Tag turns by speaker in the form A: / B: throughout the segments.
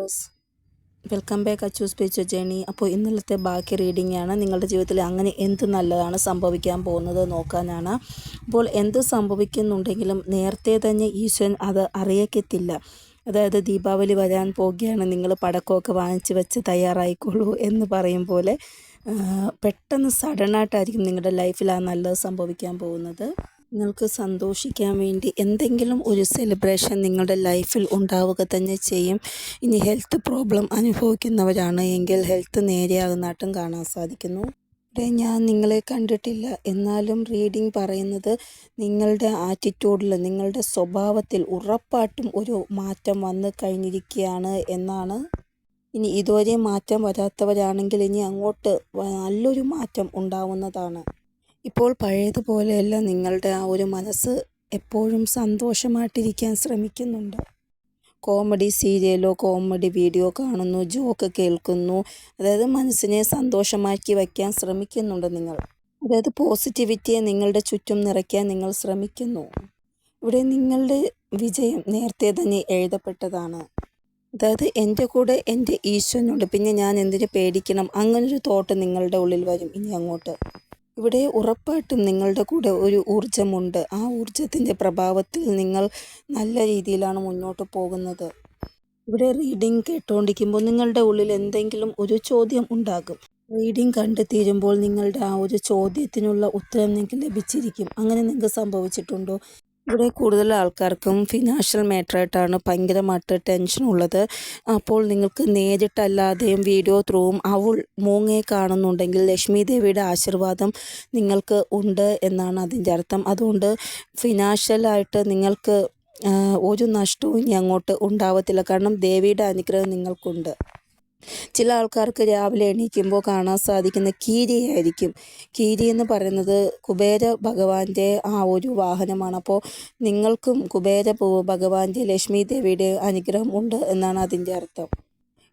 A: Viewers, welcome back Achu spiritual journey. അപ്പോൾ ഇന്നലത്തെ ബാക്കി റീഡിംഗ് ആണ്. നിങ്ങളുടെ ജീവിതത്തിൽ അങ്ങനെ എന്ത് നല്ലതാണ് സംഭവിക്കാൻ പോകുന്നത് നോക്കാനാണ്. അപ്പോൾ എന്ത് സംഭവിക്കുന്നുണ്ടെങ്കിലും നേരത്തെ തന്നെ ഈശ്വരൻ അത് അറിയിക്കത്തില്ല. അതായത് ദീപാവലി വരാൻ പോകുകയാണ്, നിങ്ങൾ പടക്കമൊക്കെ വാങ്ങിച്ച് വെച്ച് തയ്യാറായിക്കോളൂ എന്ന് പറയും പോലെ പെട്ടെന്ന് സഡനായിട്ടായിരിക്കും നിങ്ങളുടെ ലൈഫിൽ ആ നല്ലത് സംഭവിക്കാൻ പോകുന്നത്. നിങ്ങൾക്ക് സന്തോഷിക്കാൻ വേണ്ടി എന്തെങ്കിലും ഒരു സെലിബ്രേഷൻ നിങ്ങളുടെ ലൈഫിൽ ഉണ്ടാവുക തന്നെ ചെയ്യും. ഇനി ഹെൽത്ത് പ്രോബ്ലം അനുഭവിക്കുന്നവരാണ് എങ്കിൽ ഹെൽത്ത് നേരെയാകുന്നതായിട്ടും കാണാൻ സാധിക്കുന്നു. ഇവിടെ ഞാൻ നിങ്ങളെ കണ്ടിട്ടില്ല, എന്നാലും റീഡിംഗ് പറയുന്നത് നിങ്ങളുടെ ആറ്റിറ്റ്യൂഡിൽ, നിങ്ങളുടെ സ്വഭാവത്തിൽ ഉറപ്പായിട്ടും ഒരു മാറ്റം വന്നു കഴിഞ്ഞിരിക്കുകയാണ് എന്നാണ്. ഇനി ഇതുവരെ മാറ്റം വരാത്തവരാണെങ്കിൽ ഇനി അങ്ങോട്ട് നല്ലൊരു മാറ്റം ഉണ്ടാവുന്നതാണ്. ഇപ്പോൾ പഴയതുപോലെയല്ല, നിങ്ങളുടെ ആ ഒരു മനസ്സ് എപ്പോഴും സന്തോഷമായിട്ടിരിക്കാൻ ശ്രമിക്കുന്നുണ്ട്. കോമഡി സീരിയലോ കോമഡി വീഡിയോ കാണുന്നു, ജോക്ക് കേൾക്കുന്നു, അതായത് മനസ്സിനെ സന്തോഷമാക്കി വയ്ക്കാൻ ശ്രമിക്കുന്നുണ്ട് നിങ്ങൾ. അതായത് പോസിറ്റിവിറ്റിയെ നിങ്ങളുടെ ചുറ്റും നിറയ്ക്കാൻ നിങ്ങൾ ശ്രമിക്കുന്നു. ഇവിടെ നിങ്ങളുടെ വിജയം നേരത്തെ തന്നെ എഴുതപ്പെട്ടതാണ്. അതായത് എൻ്റെ കൂടെ എൻ്റെ ഈശ്വരനുണ്ട്, പിന്നെ ഞാൻ എന്തിനു പേടിക്കണം, അങ്ങനൊരു തോട്ട് നിങ്ങളുടെ ഉള്ളിൽ വരും ഇനി അങ്ങോട്ട്. ഇവിടെ ഉറപ്പായിട്ടും നിങ്ങളുടെ കൂടെ ഒരു ഊർജ്ജമുണ്ട്. ആ ഊർജ്ജത്തിൻ്റെ പ്രഭാവത്തിൽ നിങ്ങൾ നല്ല രീതിയിലാണ് മുന്നോട്ട് പോകുന്നത്. ഇവിടെ റീഡിംഗ് കേട്ടുകൊണ്ടിരിക്കുമ്പോൾ നിങ്ങളുടെ ഉള്ളിൽ എന്തെങ്കിലും ഒരു ചോദ്യം ഉണ്ടാകും. റീഡിംഗ് കണ്ടു തീരുമ്പോൾ നിങ്ങളുടെ ആ ഒരു ചോദ്യത്തിനുള്ള ഉത്തരം നിങ്ങൾക്ക് ലഭിച്ചിരിക്കും. അങ്ങനെ നിങ്ങൾക്ക് സംഭവിച്ചിട്ടുണ്ടോ? ഇവിടെ കൂടുതൽ ആൾക്കാർക്കും ഫിനാൻഷ്യൽ മാറ്ററായിട്ടാണ് ഭയങ്കരമായിട്ട് ടെൻഷൻ ഉള്ളത്. അപ്പോൾ നിങ്ങൾക്ക് നേരിട്ടല്ലാതെയും വീഡിയോ ത്രൂവും മൂങ്ങയെ കാണുന്നുണ്ടെങ്കിൽ ലക്ഷ്മി ദേവിയുടെ ആശീർവാദം നിങ്ങൾക്ക് ഉണ്ട് എന്നാണ് അതിൻ്റെ അർത്ഥം. അതുകൊണ്ട് ഫിനാൻഷ്യലായിട്ട് നിങ്ങൾക്ക് ഒരു നഷ്ടവും ഇനി അങ്ങോട്ട് ഉണ്ടാവത്തില്ല, കാരണം ദേവിയുടെ അനുഗ്രഹം നിങ്ങൾക്കുണ്ട്. ചില ആൾക്കാർക്ക് രാവിലെ എണീക്കുമ്പോൾ കാണാൻ സാധിക്കുന്ന കീരിയായിരിക്കും. കീരി എന്ന് പറയുന്നത് കുബേര ഭഗവാന്റെ ആ ഒരു വാഹനമാണ്. അപ്പോൾ നിങ്ങൾക്കും കുബേര ഭഗവാന്റെ ലക്ഷ്മി ദേവിയുടെ അനുഗ്രഹം ഉണ്ട് എന്നാണ് അതിൻ്റെ അർത്ഥം.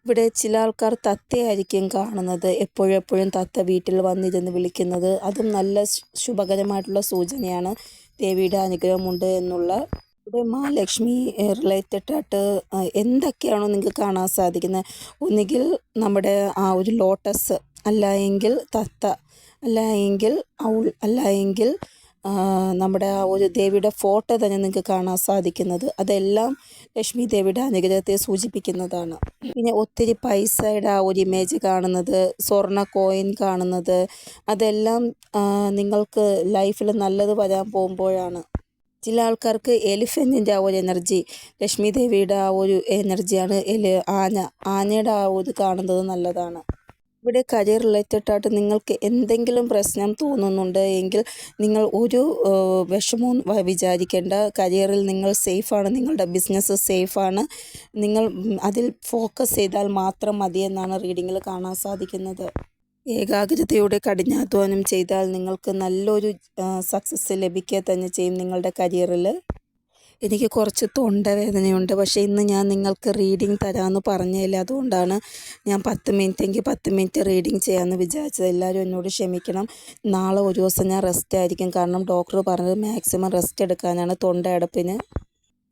A: ഇവിടെ ചില ആൾക്കാർ തത്തയായിരിക്കും കാണുന്നത്, എപ്പോഴും തത്ത വീട്ടിൽ വന്നിരുന്ന് വിളിക്കുന്നത്. അതും നല്ല ശുഭകരമായിട്ടുള്ള സൂചനയാണ്, ദേവിയുടെ അനുഗ്രഹമുണ്ട് എന്നുള്ള. ഇവിടെ മഹാലക്ഷ്മി റിലേറ്റഡ് ആയിട്ട് എന്തൊക്കെയാണോ നിങ്ങൾക്ക് കാണാൻ സാധിക്കുന്നത്, ഒന്നുകിൽ നമ്മുടെ ആ ഒരു ലോട്ടസ്, അല്ല എങ്കിൽ തത്ത, അല്ല എങ്കിൽ ഔൾ, അല്ല എങ്കിൽ നമ്മുടെ ആ ഒരു ദേവിയുടെ ഫോട്ടോ തന്നെ നിങ്ങൾക്ക് കാണാൻ സാധിക്കുന്നത്. അതെല്ലാം ലക്ഷ്മി ദേവിയുടെ അനുഗ്രഹത്തെ സൂചിപ്പിക്കുന്നതാണ്. പിന്നെ ഒത്തിരി പൈസയുടെ ആ ഒരു ഇമേജ് കാണുന്നത്, സ്വർണ്ണ കോയിൻ കാണുന്നത്, അതെല്ലാം നിങ്ങൾക്ക് ലൈഫിൽ നല്ലത് വരാൻ പോകുമ്പോഴാണ്. ചില ആൾക്കാർക്ക് എലിഫൻറ്റിൻ്റെ ആ ഒരു എനർജി, ലക്ഷ്മി ദേവിയുടെ ആ ഒരു എനർജിയാണ് ആനയുടെ ആ ഒരു കാണുന്നത് നല്ലതാണ്. ഇവിടെ കരിയർ റിലേറ്റഡ് ആയിട്ട് നിങ്ങൾക്ക് എന്തെങ്കിലും പ്രശ്നം തോന്നുന്നുണ്ട് എങ്കിൽ നിങ്ങൾ ഒരു വിഷമവും വിചാരിക്കേണ്ട. കരിയറിൽ നിങ്ങൾ സേഫാണ്, നിങ്ങളുടെ ബിസിനസ് സേഫാണ്. നിങ്ങൾ അതിൽ ഫോക്കസ് ചെയ്താൽ മാത്രം മതി എന്നാണ് റീഡിങ്ങിൽ കാണാൻ സാധിക്കുന്നത്. ഏകാഗ്രതയോടെ കഠിനാധ്വാനം ചെയ്താൽ നിങ്ങൾക്ക് നല്ലൊരു സക്സസ് ലഭിക്കുക തന്നെ ചെയ്യും നിങ്ങളുടെ കരിയറിൽ. എനിക്ക് കുറച്ച് തൊണ്ടവേദനയുണ്ട്, പക്ഷേ ഇന്ന് ഞാൻ നിങ്ങൾക്ക് റീഡിംഗ് തരാമെന്ന് പറഞ്ഞില്ല, അതുകൊണ്ടാണ് ഞാൻ 10 മിനിറ്റെങ്കിൽ 10 മിനിറ്റ് റീഡിംഗ് ചെയ്യാമെന്ന് വിചാരിച്ചത്. എല്ലാവരും എന്നോട് ക്ഷമിക്കണം. നാളെ ഒരു ദിവസം ഞാൻ റെസ്റ്റ് ആയിരിക്കും, കാരണം ഡോക്ടർ പറഞ്ഞത് മാക്സിമം റെസ്റ്റ് എടുക്കാനാണ് തൊണ്ടയടപ്പിന്.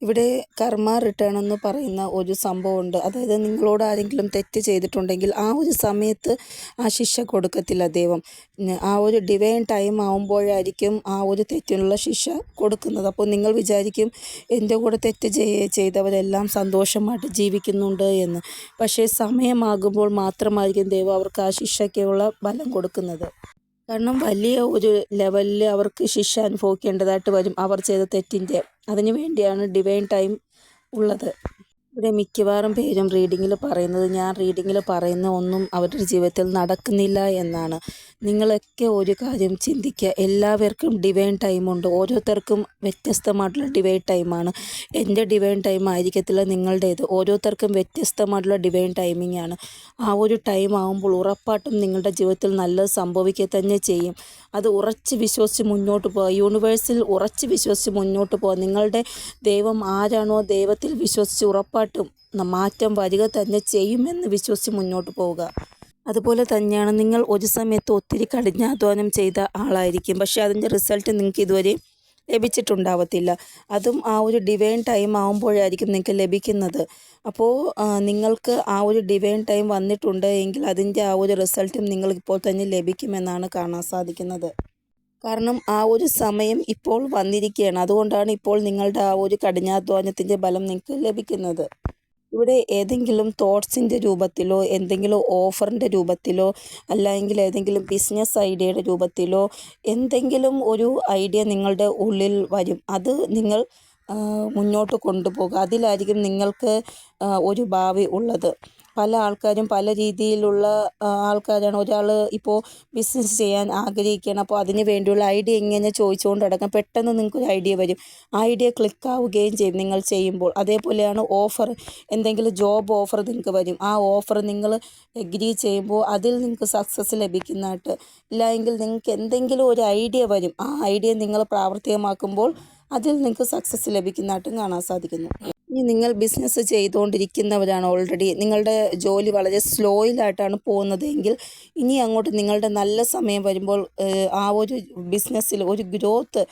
A: ഇവിടെ കർമ്മ റിട്ടേൺ എന്ന് പറയുന്ന ഒരു സംഭവമുണ്ട്. അതായത് നിങ്ങളോട് ആരെങ്കിലും തെറ്റ് ചെയ്തിട്ടുണ്ടെങ്കിൽ ആ ഒരു സമയത്ത് ആ ശിക്ഷ കൊടുക്കത്തില്ല ദൈവം. ആ ഒരു ഡിവൈൻ ടൈം ആകുമ്പോഴായിരിക്കും ആ ഒരു തെറ്റിനുള്ള ശിക്ഷ കൊടുക്കുന്നത്. അപ്പോൾ നിങ്ങൾ വിചാരിക്കും എൻ്റെ കൂടെ തെറ്റ് ചെയ്തവരെല്ലാം സന്തോഷമായിട്ട് ജീവിക്കുന്നുണ്ട് എന്ന്. പക്ഷേ സമയമാകുമ്പോൾ മാത്രമായിരിക്കും ദൈവം അവർക്ക് ആ ശിക്ഷയ്ക്കുള്ള ബലം കൊടുക്കുന്നത്. കാരണം വലിയ ഒരു ലെവലിൽ അവർക്ക് ശിക്ഷ അനുഭവിക്കേണ്ടതായിട്ട് വരും അവർ ചെയ്ത തെറ്റിൻ്റെ. അതിനു വേണ്ടിയാണ് ഡിവൈൻ ടൈം ഉള്ളത്. ഇവിടെ മിക്കവാറും പേരും റീഡിങ്ങിൽ പറയുന്നത്, ഞാൻ റീഡിങ്ങിൽ പറയുന്ന ഒന്നും അവരുടെ ജീവിതത്തിൽ നടക്കുന്നില്ല എന്നാണ്. നിങ്ങളൊക്കെ ഒരു കാര്യം ചിന്തിക്കുക, എല്ലാവർക്കും ഡിവൈൻ ടൈമുണ്ട്. ഓരോരുത്തർക്കും വ്യത്യസ്തമായിട്ടുള്ള ഡിവൈൻ ടൈമാണ്. എൻ്റെ ഡിവൈൻ ടൈം ആയിരിക്കത്തില്ല നിങ്ങളുടേത്. ഓരോരുത്തർക്കും വ്യത്യസ്തമായിട്ടുള്ള ഡിവൈൻ ടൈമിംഗ് ആണ്. ആ ഒരു ടൈം ആകുമ്പോൾ ഉറപ്പായിട്ടും നിങ്ങളുടെ ജീവിതത്തിൽ നല്ലത് സംഭവിക്കുക തന്നെ ചെയ്യും. അത് ഉറച്ച് വിശ്വസിച്ച് മുന്നോട്ട് പോകുക, യൂണിവേഴ്സിൽ ഉറച്ച് വിശ്വസിച്ച് മുന്നോട്ട് പോകുക. നിങ്ങളുടെ ദൈവം ആരാണോ ദൈവത്തിൽ വിശ്വസിച്ച് ഉറപ്പായിട്ടും മാറ്റം വരിക തന്നെ ചെയ്യുമെന്ന് വിശ്വസിച്ച് മുന്നോട്ട് പോവുക. അതുപോലെ തന്നെയാണ് നിങ്ങൾ ഒരു സമയത്ത് ഒത്തിരി കഠിനാധ്വാനം ചെയ്ത ആളായിരിക്കും, പക്ഷേ അതിൻ്റെ റിസൾട്ട് നിങ്ങൾക്ക് ഇതുവരെ ലഭിച്ചിട്ടുണ്ടാവത്തില്ല. അതും ആ ഒരു ഡിവൈൻ ടൈം ആകുമ്പോഴായിരിക്കും നിങ്ങൾക്ക് ലഭിക്കുന്നത്. അപ്പോൾ നിങ്ങൾക്ക് ആ ഒരു ഡിവൈൻ ടൈം വന്നിട്ടുണ്ട് എങ്കിൽ അതിൻ്റെ ആ ഒരു റിസൾട്ടും നിങ്ങൾക്കിപ്പോൾ തന്നെ ലഭിക്കുമെന്നാണ് കാണാൻ സാധിക്കുന്നത്. കാരണം ആ ഒരു സമയം ഇപ്പോൾ വന്നിരിക്കുകയാണ്. അതുകൊണ്ടാണ് ഇപ്പോൾ നിങ്ങളുടെ ആ ഒരു കഠിനാധ്വാനത്തിൻ്റെ ഫലം നിങ്ങൾക്ക് ലഭിക്കുന്നത്. ഇവിടെ ഏതെങ്കിലും തോട്ട്സിൻ്റെ രൂപത്തിലോ എന്തെങ്കിലും ഓഫറിൻ്റെ രൂപത്തിലോ അല്ലെങ്കിൽ ഏതെങ്കിലും ബിസിനസ് ഐഡിയയുടെ രൂപത്തിലോ എന്തെങ്കിലും ഒരു ഐഡിയ നിങ്ങളുടെ ഉള്ളിൽ വരും. അത് നിങ്ങൾ മുന്നോട്ട് കൊണ്ടുപോകുക. അതിലായിരിക്കും നിങ്ങൾക്ക് ഒരു ഭാവി ഉള്ളത്. പല ആൾക്കാരും പല രീതിയിലുള്ള ആൾക്കാരാണ്. ഒരാൾ ഇപ്പോൾ ബിസിനസ് ചെയ്യാൻ ആഗ്രഹിക്കുകയാണ്. അപ്പോൾ അതിന് വേണ്ടിയുള്ള ഐഡിയ ഇങ്ങനെ ചോദിച്ചുകൊണ്ട് നടക്കാം. പെട്ടെന്ന് നിങ്ങൾക്കൊരു ഐഡിയ വരും. ഐഡിയ ക്ലിക്കാവുകയും ചെയ്യും നിങ്ങൾ ചെയ്യുമ്പോൾ. അതേപോലെയാണ് ഓഫർ, എന്തെങ്കിലും ജോബ് ഓഫർ നിങ്ങൾക്ക് വരും. ആ ഓഫർ നിങ്ങൾ എഗ്രി ചെയ്യുമ്പോൾ അതിൽ നിങ്ങൾക്ക് സക്സസ് ലഭിക്കുന്നതായിട്ട്, ഇല്ല എങ്കിൽ നിങ്ങൾക്ക് എന്തെങ്കിലും ഒരു ഐഡിയ വരും. ആ ഐഡിയ നിങ്ങൾ പ്രാവർത്തികമാക്കുമ്പോൾ അതിൽ നിങ്ങൾക്ക് സക്സസ് ലഭിക്കുന്നതായിട്ടും കാണാൻ സാധിക്കുന്നു. ഇനി നിങ്ങൾ ബിസിനസ് ചെയ്തുകൊണ്ടിരിക്കുന്നവരാണ്, ഓൾറെഡി നിങ്ങളുടെ ജോലി വളരെ സ്ലോയിലായിട്ടാണ് പോകുന്നതെങ്കിൽ ഇനി അങ്ങോട്ട് നിങ്ങളുടെ നല്ല സമയം വരുമ്പോൾ ആ ഒരു ബിസിനസ്സിൽ ഒരു ഗ്രോത്ത്,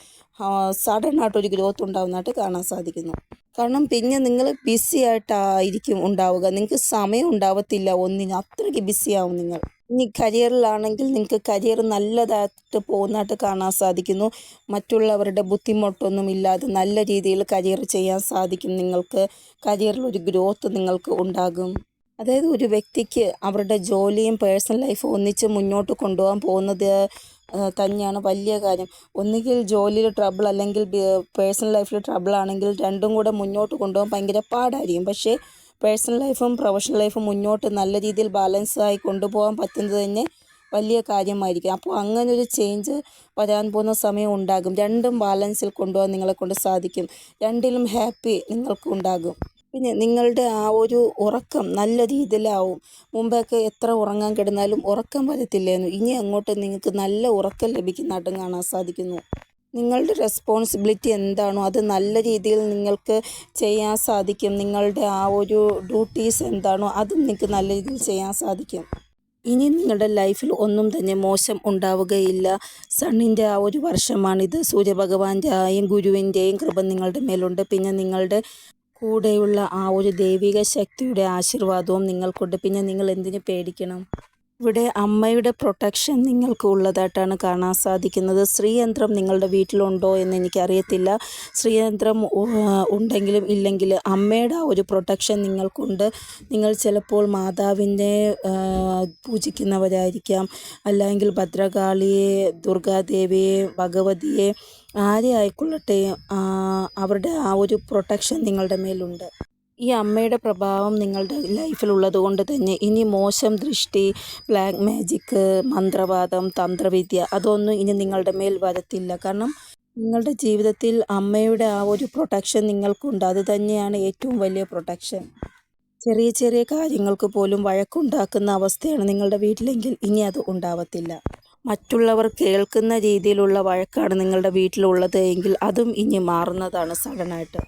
A: സഡനായിട്ടൊരു ഗ്രോത്ത് ഉണ്ടാകുന്നതായിട്ട് കാണാൻ സാധിക്കുന്നു. കാരണം പിന്നെ നിങ്ങൾ ബിസി ആയിട്ടായിരിക്കും ഉണ്ടാവുക. നിങ്ങൾക്ക് സമയം ഉണ്ടാവത്തില്ല ഒന്നിനും, അത്രയ്ക്ക് ബിസിയാവും നിങ്ങൾ. ഇനി കരിയറിലാണെങ്കിൽ നിങ്ങൾക്ക് കരിയർ നല്ലതായിട്ട് പോകുന്നതായിട്ട് കാണാൻ സാധിക്കുന്നു. മറ്റുള്ളവരുടെ ബുദ്ധിമുട്ടൊന്നും ഇല്ലാതെ നല്ല രീതിയിൽ കരിയർ ചെയ്യാൻ സാധിക്കും. നിങ്ങൾക്ക് കരിയറിൽ ഒരു ഗ്രോത്ത് നിങ്ങൾക്ക് ഉണ്ടാകും. അതായത് ഒരു വ്യക്തിക്ക് അവരുടെ ജോലിയും പേഴ്സണൽ ലൈഫും ഒന്നിച്ച് മുന്നോട്ട് കൊണ്ടുപോകാൻ പോകുന്നത് തന്നെയാണ് വലിയ കാര്യം. ഒന്നുകിൽ ജോലിയിൽ ട്രബിൾ അല്ലെങ്കിൽ പേഴ്സണൽ ലൈഫിൽ ട്രബിൾ ആണെങ്കിൽ രണ്ടും കൂടെ മുന്നോട്ട് കൊണ്ടുപോകാൻ ഭയങ്കര പാടായിരിക്കും. പക്ഷേ പേഴ്സണൽ ലൈഫും പ്രൊഫഷണൽ ലൈഫും മുന്നോട്ട് നല്ല രീതിയിൽ ബാലൻസായി കൊണ്ടുപോകാൻ പറ്റുന്നത് തന്നെ വലിയ കാര്യമായിരിക്കും. അപ്പോൾ അങ്ങനൊരു ചേഞ്ച് വരാൻ പോകുന്ന സമയം ഉണ്ടാകും. രണ്ടും ബാലൻസിൽ കൊണ്ടുപോകാൻ നിങ്ങളെക്കൊണ്ട് സാധിക്കും. രണ്ടിലും ഹാപ്പി നിങ്ങൾക്ക് ഉണ്ടാകും. പിന്നെ നിങ്ങളുടെ ആ ഒരു ഉറക്കം നല്ല രീതിയിലാവും. മുമ്പൊക്കെ എത്ര ഉറങ്ങാൻ കിടന്നാലും ഉറക്കം വരത്തില്ലായിരുന്നു. ഇനി അങ്ങോട്ട് നിങ്ങൾക്ക് നല്ല ഉറക്കം ലഭിക്കുന്നതായിട്ടും കാണാൻ സാധിക്കുന്നു. നിങ്ങളുടെ റെസ്പോൺസിബിലിറ്റി എന്താണോ അത് നല്ല രീതിയിൽ നിങ്ങൾക്ക് ചെയ്യാൻ സാധിക്കും. നിങ്ങളുടെ ആ ഒരു ഡ്യൂട്ടീസ് എന്താണോ അതും നിങ്ങൾക്ക് നല്ല രീതിയിൽ ചെയ്യാൻ സാധിക്കും. ഇനി നിങ്ങളുടെ ലൈഫിൽ ഒന്നും തന്നെ മോശം ഉണ്ടാവുകയില്ല. സണ്ണിൻ്റെ ആ ഒരു വർഷമാണിത്. സൂര്യഭഗവാന്റെയും ഗുരുവിൻ്റെയും കൃപ നിങ്ങളുടെ മേലുണ്ട്. പിന്നെ നിങ്ങളുടെ കൂടെയുള്ള ആ ഒരു ദൈവിക ശക്തിയുടെ ആശീർവാദവും നിങ്ങൾക്കുണ്ട്. പിന്നെ നിങ്ങൾ എന്തിനു പേടിക്കണം? ഇവിടെ അമ്മയുടെ പ്രൊട്ടക്ഷൻ നിങ്ങൾക്ക് ഉള്ളതായിട്ടാണ് കാണാൻ സാധിക്കുന്നത്. ശ്രീയന്ത്രം നിങ്ങളുടെ വീട്ടിലുണ്ടോ എന്ന് എനിക്കറിയത്തില്ല. ശ്രീയന്ത്രം ഉണ്ടെങ്കിലും ഇല്ലെങ്കിലും അമ്മയുടെ ആ ഒരു പ്രൊട്ടക്ഷൻ നിങ്ങൾക്കുണ്ട്. നിങ്ങൾ ചിലപ്പോൾ മാതാവിനെ പൂജിക്കുന്നവരായിരിക്കാം, അല്ലെങ്കിൽ ഭദ്രകാളിയെ, ദുർഗാദേവിയെ, ഭഗവതിയെ, ആരെ ആയിക്കൊള്ളട്ടെ, അവരുടെ ആ ഒരു പ്രൊട്ടക്ഷൻ നിങ്ങളുടെ മേലുണ്ട്. ഈ അമ്മയുടെ പ്രഭാവം നിങ്ങളുടെ ലൈഫിലുള്ളത് കൊണ്ട് തന്നെ ഇനി മോശം ദൃഷ്ടി, ബ്ലാക്ക് മാജിക്ക്, മന്ത്രവാദം, തന്ത്രവിദ്യ അതൊന്നും ഇനി നിങ്ങളുടെ മേൽ വരത്തില്ല. കാരണം നിങ്ങളുടെ ജീവിതത്തിൽ അമ്മയുടെ ആ ഒരു പ്രൊട്ടക്ഷൻ നിങ്ങൾക്കുണ്ട്. അത് തന്നെയാണ് ഏറ്റവും വലിയ പ്രൊട്ടക്ഷൻ. ചെറിയ ചെറിയ കാര്യങ്ങൾക്ക് പോലും വഴക്കുണ്ടാക്കുന്ന അവസ്ഥയാണ് നിങ്ങളുടെ വീട്ടിലെങ്കിൽ ഇനി അത് ഉണ്ടാവത്തില്ല. മറ്റുള്ളവർ കേൾക്കുന്ന രീതിയിലുള്ള വഴക്കാണ് നിങ്ങളുടെ വീട്ടിലുള്ളത് എങ്കിൽ അതും ഇനി മാറുന്നതാണ് സഡനായിട്ട്.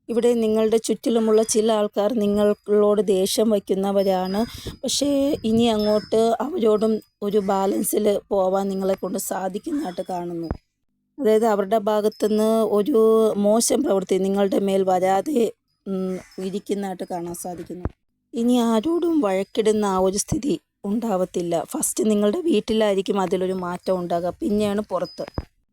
A: ഇവിടെ നിങ്ങളുടെ ചുറ്റിലുമുള്ള ചില ആൾക്കാർ നിങ്ങളോട് ദേഷ്യം വയ്ക്കുന്നവരാണ്. പക്ഷേ ഇനി അങ്ങോട്ട് അവരോടും ഒരു ബാലൻസിൽ പോവാൻ നിങ്ങളെക്കൊണ്ട് സാധിക്കുന്നതായിട്ട് കാണുന്നു. അതായത് അവരുടെ ഭാഗത്തുനിന്ന് ഒരു മോശം പ്രവൃത്തി നിങ്ങളുടെ മേൽ വരാതെ ഇരിക്കുന്നതായിട്ട് കാണാൻ സാധിക്കുന്നു. ഇനി ആരോടും വഴക്കിടുന്ന ആ ഒരു സ്ഥിതി ഉണ്ടാവത്തില്ല. ഫസ്റ്റ് നിങ്ങളുടെ വീട്ടിലായിരിക്കും അതിലൊരു മാറ്റം ഉണ്ടാകുക, പിന്നെയാണ് പുറത്ത്.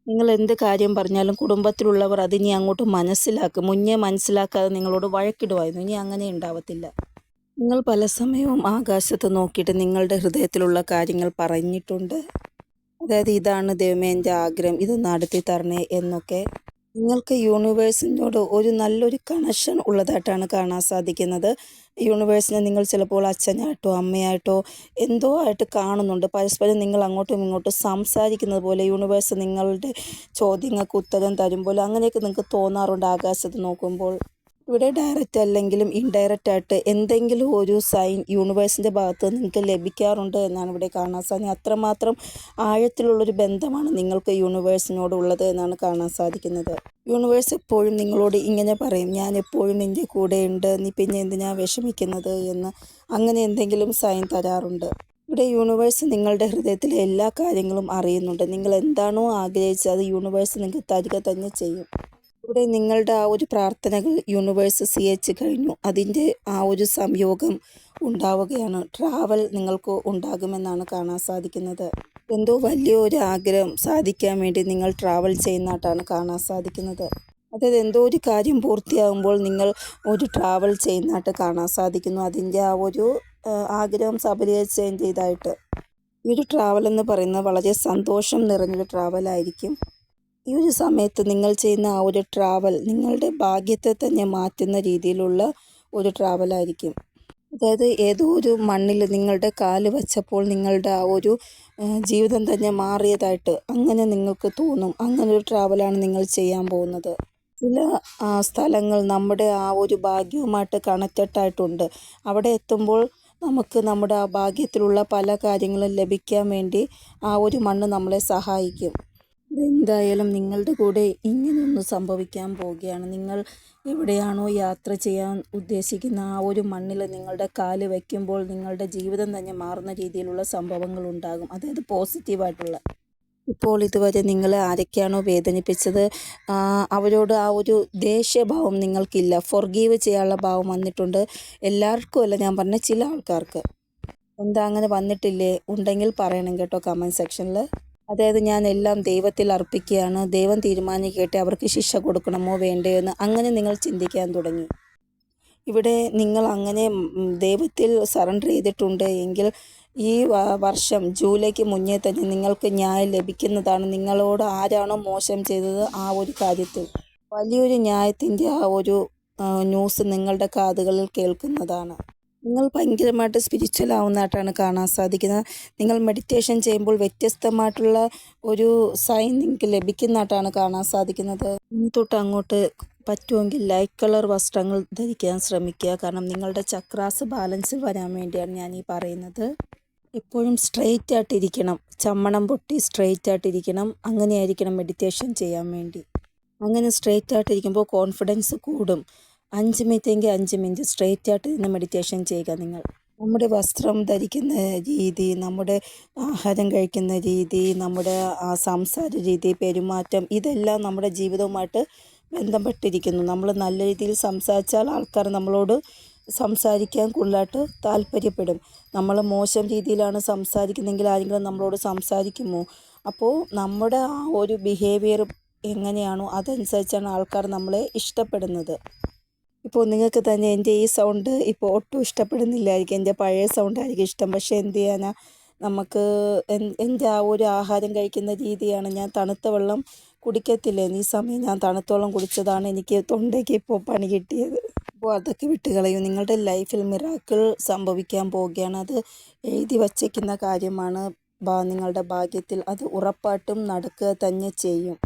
A: നിങ്ങൾ എന്ത് കാര്യം പറഞ്ഞാലും കുടുംബത്തിലുള്ളവർ അതിനി അങ്ങോട്ട് മനസ്സിലാക്കും. മുന്നേ മനസ്സിലാക്കാതെ നിങ്ങളോട് വഴക്കിടുമായിരുന്നു. ഇനി അങ്ങനെ ഉണ്ടാവത്തില്ല. നിങ്ങൾ പല സമയവും ആകാശത്ത് നോക്കിയിട്ട് നിങ്ങളുടെ ഹൃദയത്തിലുള്ള കാര്യങ്ങൾ പറഞ്ഞിട്ടുണ്ട്. അതായത് ഇതാണ് ദൈവമേ എൻ്റെ ആഗ്രഹം, ഇത് നടത്തി തരണേ എന്നൊക്കെ. നിങ്ങൾക്ക് യൂണിവേഴ്സിനോട് ഒരു നല്ലൊരു കണക്ഷൻ ഉള്ളതായിട്ടാണ് കാണാൻ സാധിക്കുന്നത്. യൂണിവേഴ്സിനെ നിങ്ങൾ ചിലപ്പോൾ അച്ഛനായിട്ടോ അമ്മയായിട്ടോ എന്തോ ആയിട്ട് കാണുന്നുണ്ട്. പരസ്പരം നിങ്ങൾ അങ്ങോട്ടും ഇങ്ങോട്ടും സംസാരിക്കുന്നത് പോലെ യൂണിവേഴ്സ് നിങ്ങളുടെ ചോദ്യങ്ങൾക്ക് ഉത്തരം തരുമ്പോൾ അങ്ങനെയൊക്കെ നിങ്ങൾക്ക് തോന്നാറുണ്ട് ആകാശത്ത് നോക്കുമ്പോൾ. ഇവിടെ ഡയറക്റ്റ് അല്ലെങ്കിലും ഇൻഡയറക്റ്റ് ആയിട്ട് എന്തെങ്കിലും ഒരു സൈൻ യൂണിവേഴ്സിൻ്റെ ഭാഗത്ത് നിങ്ങൾക്ക് ലഭിക്കാറുണ്ട് എന്നാണ് ഇവിടെ കാണാൻ സാധിക്കുന്നത്. അത്രമാത്രം ആഴത്തിലുള്ളൊരു ബന്ധമാണ് നിങ്ങൾക്ക് യൂണിവേഴ്സിനോട് ഉള്ളത് എന്നാണ് കാണാൻ സാധിക്കുന്നത്. യൂണിവേഴ്സ് എപ്പോഴും നിങ്ങളോട് ഇങ്ങനെ പറയും, ഞാൻ എപ്പോഴും നിൻ്റെ കൂടെയുണ്ട്, നീ പിന്നെ എന്തിനാ വിഷമിക്കുന്നത് എന്ന്. അങ്ങനെ എന്തെങ്കിലും സൈൻ തരാറുണ്ട്. ഇവിടെ യൂണിവേഴ്സ് നിങ്ങളുടെ ഹൃദയത്തിലെ എല്ലാ കാര്യങ്ങളും അറിയുന്നുണ്ട്. നിങ്ങൾ എന്താണോ ആഗ്രഹിച്ചത് അത് യൂണിവേഴ്സ് നിങ്ങൾക്ക് തരിക തന്നെ ചെയ്യും. ഇവിടെ നിങ്ങളുടെ ആ ഒരു പ്രാർത്ഥനകൾ യൂണിവേഴ്സ് സ്വീകരിച്ച് കഴിഞ്ഞു. അതിൻ്റെ ആ ഒരു സംയോഗം ഉണ്ടാവുകയാണ്. ട്രാവൽ നിങ്ങൾക്ക് ഉണ്ടാകുമെന്നാണ് കാണാൻ സാധിക്കുന്നത്. എന്തോ വലിയൊരു ആഗ്രഹം സാധിക്കാൻ വേണ്ടി നിങ്ങൾ ട്രാവൽ ചെയ്യുന്നതായിട്ടാണ് കാണാൻ സാധിക്കുന്നത്. അതായത് എന്തോ ഒരു കാര്യം പൂർത്തിയാകുമ്പോൾ നിങ്ങൾ ഒരു ട്രാവൽ ചെയ്യുന്നതായിട്ട് കാണാൻ സാധിക്കുന്നു. അതിൻ്റെ ആ ഒരു ആഗ്രഹം സബലീകരിച്ചതിൻ്റെ ചെയ്തതായിട്ട്. ഈ ഒരു ട്രാവൽ എന്ന് പറയുന്നത് വളരെ സന്തോഷം നിറഞ്ഞൊരു ട്രാവലായിരിക്കും. ഈ ഒരു സമയത്ത് നിങ്ങൾ ചെയ്യുന്ന ആ ഒരു ട്രാവൽ നിങ്ങളുടെ ഭാഗ്യത്തെ തന്നെ മാറ്റുന്ന രീതിയിലുള്ള ഒരു ട്രാവലായിരിക്കും. അതായത് ഏതോ ഒരു മണ്ണിൽ നിങ്ങളുടെ കാല് വച്ചപ്പോൾ നിങ്ങളുടെ ആ ഒരു ജീവിതം തന്നെ മാറിയതായിട്ട് അങ്ങനെ നിങ്ങൾക്ക് തോന്നും. അങ്ങനെ ഒരു ട്രാവലാണ് നിങ്ങൾ ചെയ്യാൻ പോകുന്നത്. ചില സ്ഥലങ്ങൾ നമ്മുടെ ആ ഒരു ഭാഗ്യവുമായിട്ട് കണക്റ്റഡ് ആയിട്ടുണ്ട്. അവിടെ എത്തുമ്പോൾ നമുക്ക് നമ്മുടെ ആ ഭാഗ്യത്തിലുള്ള പല കാര്യങ്ങളും ലഭിക്കാൻ വേണ്ടി ആ ഒരു മണ്ണ് നമ്മളെ സഹായിക്കും. എന്തായാലും നിങ്ങളുടെ കൂടെ ഇങ്ങനെയൊന്ന് സംഭവിക്കാൻ പോവുകയാണ്. നിങ്ങൾ എവിടെയാണോ യാത്ര ചെയ്യാൻ ഉദ്ദേശിക്കുന്ന ആ ഒരു മണ്ണിൽ നിങ്ങളുടെ കാല് വയ്ക്കുമ്പോൾ നിങ്ങളുടെ ജീവിതം തന്നെ മാറുന്ന രീതിയിലുള്ള സംഭവങ്ങൾ ഉണ്ടാകും. അതായത് പോസിറ്റീവായിട്ടുള്ള. ഇപ്പോൾ ഇതുവരെ നിങ്ങളെ ആരൊക്കെയാണോ വേദനിപ്പിച്ചത് അവരോട് ആ ഒരു ദേഷ്യഭാവം നിങ്ങൾക്കില്ല. ഫൊർഗീവ് ചെയ്യാനുള്ള ഭാവം വന്നിട്ടുണ്ട്. എല്ലാവർക്കും അല്ല ഞാൻ പറഞ്ഞ ചില ആൾക്കാർക്ക്. എന്താ അങ്ങനെ വന്നിട്ടില്ലേ? ഉണ്ടെങ്കിൽ പറയണം കേട്ടോ കമൻറ്റ് സെക്ഷനിൽ. അതായത് ഞാൻ എല്ലാം ദൈവത്തിൽ അർപ്പിക്കുകയാണ്. ദൈവം തീരുമാനിക്കട്ടെ അവർക്ക് ശിക്ഷ കൊടുക്കണമോ വേണ്ടയോ എന്ന് അങ്ങനെ നിങ്ങൾ ചിന്തിക്കാൻ തുടങ്ങി. ഇവിടെ നിങ്ങൾ അങ്ങനെ ദൈവത്തിൽ സറണ്ടർ ചെയ്തിട്ടുണ്ട് എങ്കിൽ ഈ വർഷം ജൂലൈക്ക് മുന്നേ തന്നെ നിങ്ങൾക്ക് ന്യായം ലഭിക്കുന്നതാണ്. നിങ്ങളോട് ആരാണോ മോശം ചെയ്തത് ആ ഒരു കാര്യത്തിൽ വലിയൊരു ന്യായത്തിൻ്റെ ആ ഒരു ന്യൂസ് നിങ്ങളുടെ കാതുകളിൽ കേൾക്കുന്നതാണ്. നിങ്ങൾ ഭയങ്കരമായിട്ട് സ്പിരിച്വൽ ആവുന്നതായിട്ടാണ് കാണാൻ സാധിക്കുന്നത്. നിങ്ങൾ മെഡിറ്റേഷൻ ചെയ്യുമ്പോൾ വ്യത്യസ്തമായിട്ടുള്ള ഒരു സൈൻ നിങ്ങൾക്ക് ലഭിക്കുന്നതായിട്ടാണ് കാണാൻ സാധിക്കുന്നത്. ഇനി തൊട്ട് അങ്ങോട്ട് പറ്റുമെങ്കിൽ ലൈറ്റ് കളർ വസ്ത്രങ്ങൾ ധരിക്കാൻ ശ്രമിക്കുക. കാരണം നിങ്ങളുടെ ചക്രാസ് ബാലൻസിൽ വരാൻ വേണ്ടിയാണ് ഞാൻ ഈ പറയുന്നത്. എപ്പോഴും സ്ട്രെയിറ്റ് ആയിട്ടിരിക്കണം. ചമ്മണം പൊട്ടി സ്ട്രെയിറ്റ് ആയിട്ടിരിക്കണം. അങ്ങനെയായിരിക്കണം മെഡിറ്റേഷൻ ചെയ്യാൻ വേണ്ടി. അങ്ങനെ സ്ട്രെയിറ്റ് ആയിട്ടിരിക്കുമ്പോൾ കോൺഫിഡൻസ് കൂടും. 5 മിനിറ്റെങ്കിൽ 5 മിനിറ്റ് സ്ട്രെയിറ്റ് ആയിട്ട് ഇരുന്ന് മെഡിറ്റേഷൻ ചെയ്യുക നിങ്ങൾ. നമ്മുടെ വസ്ത്രം ധരിക്കുന്ന രീതി, നമ്മുടെ ആഹാരം കഴിക്കുന്ന രീതി, നമ്മുടെ സംസാര രീതി, പെരുമാറ്റം ഇതെല്ലാം നമ്മുടെ ജീവിതവുമായിട്ട് ബന്ധപ്പെട്ടിരിക്കുന്നു. നമ്മൾ നല്ല രീതിയിൽ സംസാരിച്ചാൽ ആൾക്കാർ നമ്മളോട് സംസാരിക്കാൻ കൂടുതലായിട്ട് താല്പര്യപ്പെടും. നമ്മൾ മോശം രീതിയിലാണ് സംസാരിക്കുന്നതെങ്കിൽ ആരെങ്കിലും നമ്മളോട് സംസാരിക്കുമോ? അപ്പോൾ നമ്മുടെ ആ ഒരു ബിഹേവിയർ എങ്ങനെയാണോ അതനുസരിച്ചാണ് ആൾക്കാർ നമ്മളെ ഇഷ്ടപ്പെടുന്നത്. ഇപ്പോൾ നിങ്ങൾക്ക് തന്നെ എൻ്റെ ഈ സൗണ്ട് ഇപ്പോൾ ഒട്ടും ഇഷ്ടപ്പെടുന്നില്ലായിരിക്കും. എൻ്റെ പഴയ സൗണ്ടായിരിക്കും ഇഷ്ടം. പക്ഷേ എന്ത് ചെയ്യാനാ, നമുക്ക് എൻ്റെ ആ ഒരു ആഹാരം കഴിക്കുന്ന രീതിയാണ്. ഞാൻ തണുത്ത വെള്ളം കുടിക്കത്തില്ലേ, ഈ സമയം ഞാൻ തണുത്ത വെള്ളം കുടിച്ചതാണ് എനിക്ക് തൊണ്ടയ്ക്ക് ഇപ്പോൾ പണി കിട്ടിയത്. അപ്പോൾ അതൊക്കെ വിട്ടുകളയും. നിങ്ങളുടെ ലൈഫിൽ മിറാക്കിൾ സംഭവിക്കാൻ പോവുകയാണ്. അത് എഴുതി വച്ചേക്കുന്ന കാര്യമാണ്. നിങ്ങളുടെ ഭാഗ്യത്തിൽ അത് ഉറപ്പായിട്ടും നടക്കുക തന്നെ ചെയ്യും.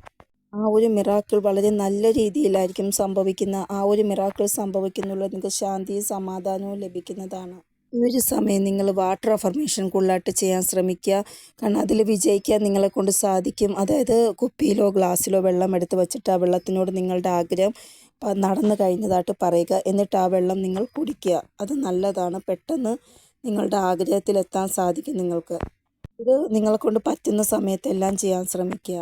A: ആ ഒരു മിറാക്കിൾ വളരെ നല്ല രീതിയിലായിരിക്കും സംഭവിക്കുന്ന. ആ ഒരു മിറാക്കിൾ സംഭവിക്കുന്നുള്ള നിങ്ങൾക്ക് ശാന്തിയും സമാധാനവും ലഭിക്കുന്നതാണ്. ഈ ഒരു സമയം നിങ്ങൾ വാട്ടർ അഫർമേഷൻ കൂടുതലായിട്ട് ചെയ്യാൻ ശ്രമിക്കുക. കാരണം അതിൽ വിജയിക്കാൻ നിങ്ങളെക്കൊണ്ട് സാധിക്കും. അതായത് കുപ്പിയിലോ ഗ്ലാസ്സിലോ വെള്ളം എടുത്ത് വച്ചിട്ട് ആ വെള്ളത്തിനോട് നിങ്ങളുടെ ആഗ്രഹം നടന്നു കഴിഞ്ഞതായിട്ട് പറയുക. എന്നിട്ട് ആ വെള്ളം നിങ്ങൾ കുടിക്കുക. അത് നല്ലതാണ്. പെട്ടെന്ന് നിങ്ങളുടെ ആഗ്രഹത്തിലെത്താൻ സാധിക്കും നിങ്ങൾക്ക്. ഇത് നിങ്ങളെക്കൊണ്ട് പറ്റുന്ന സമയത്തെല്ലാം ചെയ്യാൻ ശ്രമിക്കുക.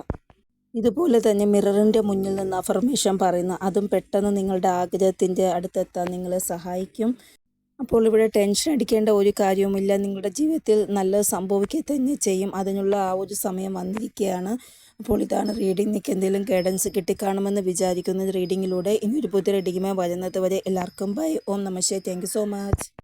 A: ഇതുപോലെ തന്നെ മിററിൻ്റെ മുന്നിൽ നിന്ന് അഫർമേഷൻ പറയുന്ന അതും പെട്ടെന്ന് നിങ്ങളുടെ ആഗ്രഹത്തിൻ്റെ അടുത്തെത്താൻ നിങ്ങളെ സഹായിക്കും. അപ്പോൾ ഇവിടെ ടെൻഷൻ അടിക്കേണ്ട ഒരു കാര്യവുമില്ല. നിങ്ങളുടെ ജീവിതത്തിൽ നല്ലത് സംഭവിക്കുക തന്നെ ചെയ്യും. അതിനുള്ള ആ ഒരു സമയം വന്നിരിക്കുകയാണ്. അപ്പോൾ ഇതാണ് റീഡിംഗ്. നിങ്ങൾക്ക് എന്തെങ്കിലും ഗൈഡൻസ് കിട്ടിക്കാണുമെന്ന് വിചാരിക്കുന്നത് റീഡിങ്ങിലൂടെ. ഇനി ഒരു പുതിയ റീഡിങ്ങുമായി വരുന്നത് വരെ എല്ലാവർക്കും ബൈ. ഓം നമഃ ശിവായ. Thank you so much.